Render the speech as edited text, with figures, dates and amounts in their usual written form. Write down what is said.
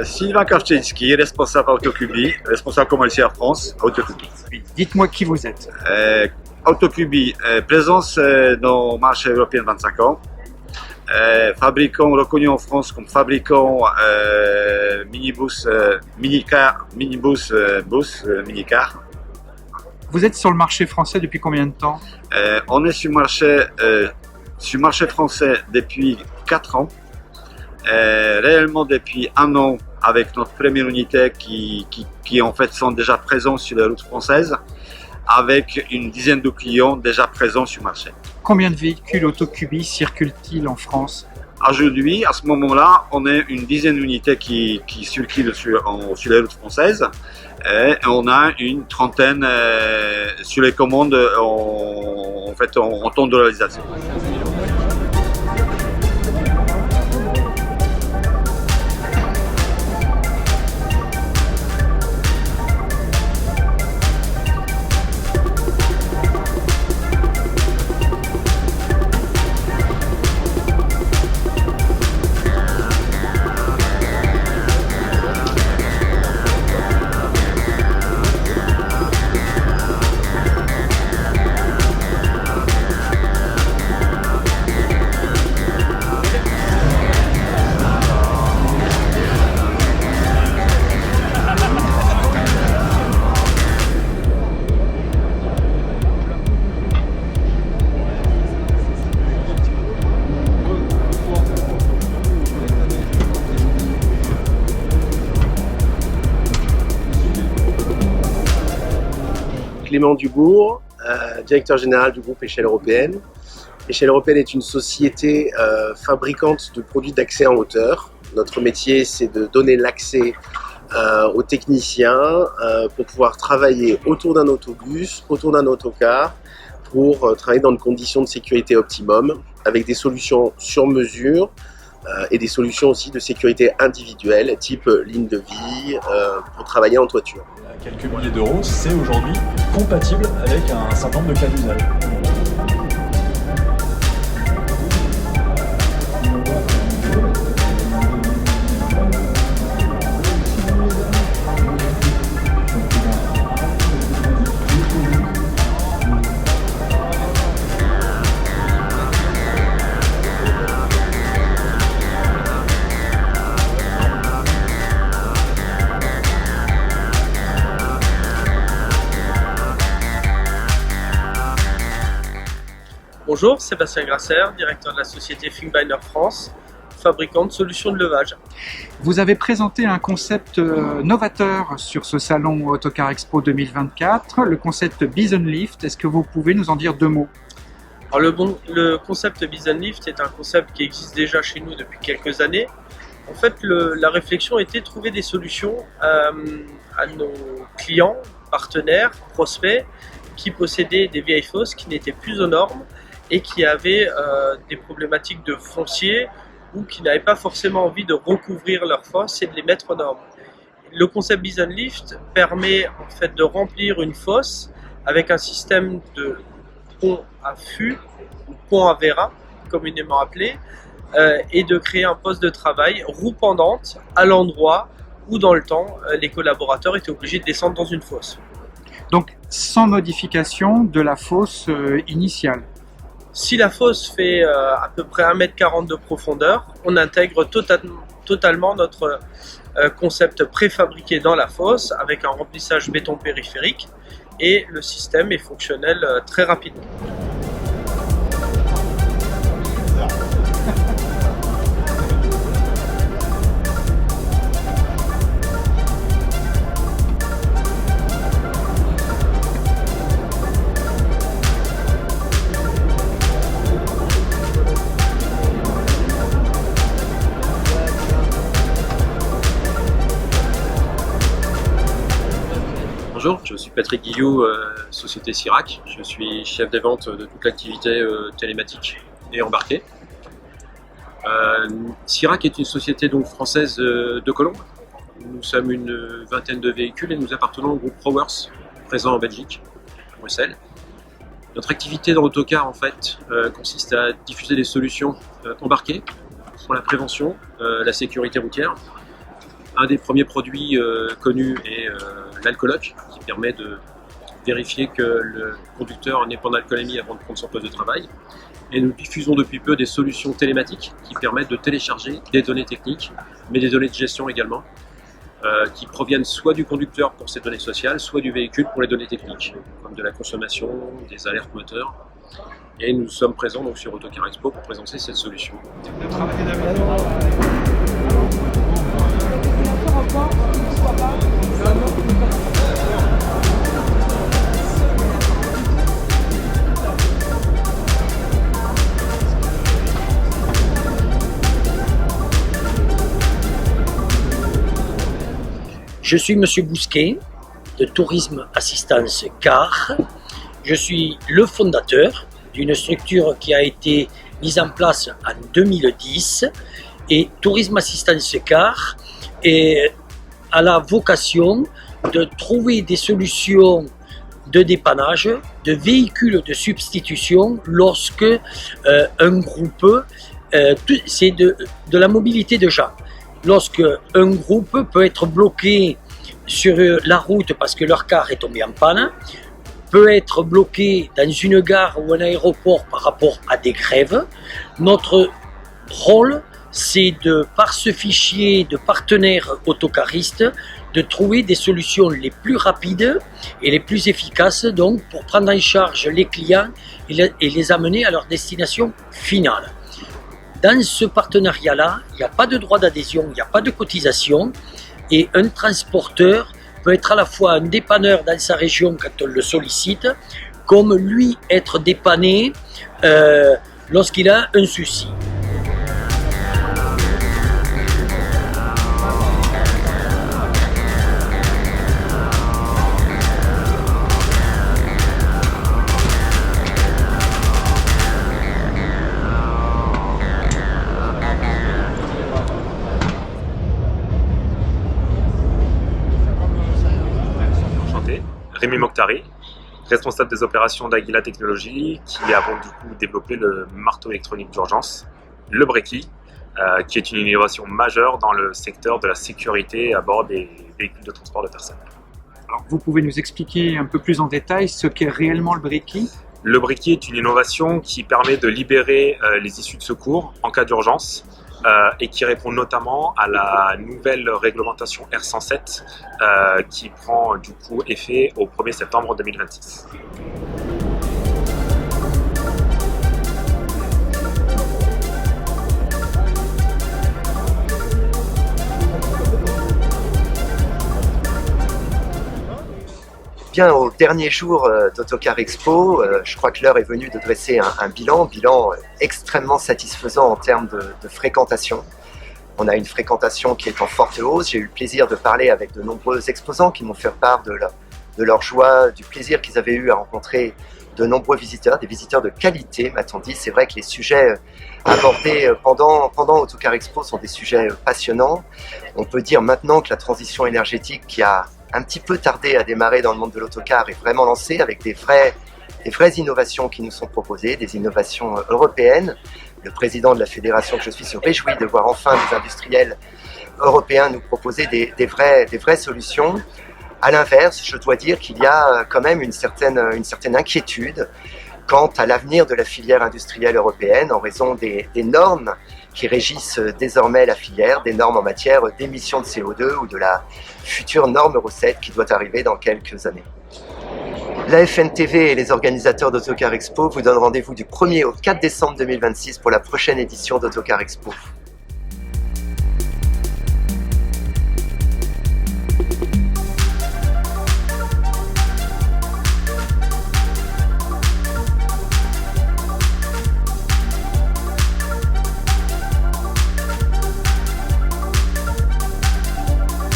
Sylvain Kawczynski, responsable Autocubi, responsable commercial France, Autocubi. Dites-moi qui vous êtes. Autocubi, présence dans le marché européen 25 ans. Fabricant reconnu en France comme fabricant minibus, minicar, minibus, bus, minicar. Vous êtes sur le marché français depuis combien de temps? On est sur le marché français depuis 4 ans. Réellement depuis 1 an avec notre première unité qui en fait sont déjà présents sur les routes françaises, avec une dizaine de clients déjà présents sur le marché. Combien de véhicules Autocubi circulent-ils en France? Aujourd'hui, à ce moment-là, on est une dizaine d'unités qui circulent sur les routes françaises et on a une trentaine sur les commandes en temps de réalisation. Clément Dubourg, directeur général du groupe Échelle Européenne. Échelle Européenne est une société fabricante de produits d'accès en hauteur. Notre métier, c'est de donner l'accès aux techniciens pour pouvoir travailler autour d'un autobus, autour d'un autocar, pour travailler dans des conditions de sécurité optimum, avec des solutions sur mesure et des solutions aussi de sécurité individuelle, type ligne de vie, pour travailler en toiture. Quelques milliers d'euros, c'est aujourd'hui compatible avec un certain nombre de cas d'usage. Bonjour, Sébastien Grasser, directeur de la société Thinkbinder France, fabricant de solutions de levage. Vous avez présenté un concept novateur sur ce salon Autocar Expo 2024, le concept Bison Lift. Est-ce que vous pouvez nous en dire 2 mots? Alors le concept Bison Lift est un concept qui existe déjà chez nous depuis quelques années. En fait, la réflexion était de trouver des solutions à nos clients, partenaires, prospects qui possédaient des vieilles fosses qui n'étaient plus aux normes et qui avaient des problématiques de foncier ou qui n'avaient pas forcément envie de recouvrir leurs fosses et de les mettre aux normes. Le concept Bison Lift permet en fait de remplir une fosse avec un système de pont à fût ou pont à vérin, communément appelé, et de créer un poste de travail roue pendante à l'endroit où dans le temps les collaborateurs étaient obligés de descendre dans une fosse. Donc sans modification de la fosse initiale. Si la fosse fait à peu près 1,40 m de profondeur, on intègre totalement notre concept préfabriqué dans la fosse avec un remplissage béton périphérique et le système est fonctionnel très rapidement. Bonjour, je suis Patrick Guillou, société Sirac. Je suis chef des ventes de toute l'activité télématique et embarquée. Sirac est une société donc française de Colombes. Nous sommes une vingtaine de véhicules et nous appartenons au groupe Prowers, présent en Belgique, à Bruxelles. Notre activité dans l'autocar en fait consiste à diffuser des solutions embarquées pour la prévention, la sécurité routière, Un des premiers produits connus est l'alcoologue, qui permet de vérifier que le conducteur n'est pas en alcoolémie avant de prendre son poste de travail. Et nous diffusons depuis peu des solutions télématiques qui permettent de télécharger des données techniques, mais des données de gestion également, qui proviennent soit du conducteur pour ses données sociales, soit du véhicule pour les données techniques, comme de la consommation, des alertes moteurs. Et nous sommes présents donc sur Autocar Expo pour présenter cette solution. Je suis Monsieur Bousquet de Tourisme Assistance Car. Je suis le fondateur d'une structure qui a été mise en place en 2010 et Tourisme Assistance Car a la vocation de trouver des solutions de dépannage, de véhicules de substitution lorsque un groupe, c'est de la mobilité de gens. Lorsque un groupe peut être bloqué sur la route parce que leur car est tombé en panne, peut être bloqué dans une gare ou un aéroport par rapport à des grèves, notre rôle, c'est par ce fichier de partenaires autocaristes, de trouver des solutions les plus rapides et les plus efficaces donc, pour prendre en charge les clients et les amener à leur destination finale. Dans ce partenariat-là, il n'y a pas de droit d'adhésion, il n'y a pas de cotisation et un transporteur peut être à la fois un dépanneur dans sa région quand on le sollicite, comme lui être dépanné lorsqu'il a un souci. Rémi Mokhtari, responsable des opérations d'Aguila Technologies, qui avons du coup développé le marteau électronique d'urgence, le Breaky, qui est une innovation majeure dans le secteur de la sécurité à bord des véhicules de transport de personnes. Alors, vous pouvez nous expliquer un peu plus en détail ce qu'est réellement le Breaky ? Le Breaky est une innovation qui permet de libérer les issues de secours en cas d'urgence, et qui répond notamment à la nouvelle réglementation R107 qui prend du coup effet au 1er septembre 2026. Bien, au dernier jour d'Autocar Expo, je crois que l'heure est venue de dresser un bilan extrêmement satisfaisant en termes de fréquentation. On a une fréquentation qui est en forte hausse. J'ai eu le plaisir de parler avec de nombreux exposants qui m'ont fait part de leur joie, du plaisir qu'ils avaient eu à rencontrer de nombreux visiteurs, des visiteurs de qualité, m'a-t-on dit. C'est vrai que les sujets abordés pendant Autocar Expo sont des sujets passionnants. On peut dire maintenant que la transition énergétique qui a un petit peu tardé à démarrer dans le monde de l'autocar est vraiment lancée avec des vraies innovations qui nous sont proposées, des innovations européennes. Le président de la fédération que je suis se réjouit de voir enfin des industriels européens nous proposer des vraies solutions. À l'inverse, je dois dire qu'il y a quand même une certaine inquiétude quant à l'avenir de la filière industrielle européenne en raison des normes qui régissent désormais la filière, des normes en matière d'émissions de CO2 ou de la future norme Euro 7 qui doit arriver dans quelques années. La FNTV et les organisateurs d'Autocar Expo vous donnent rendez-vous du 1er au 4 décembre 2026 pour la prochaine édition d'Autocar Expo.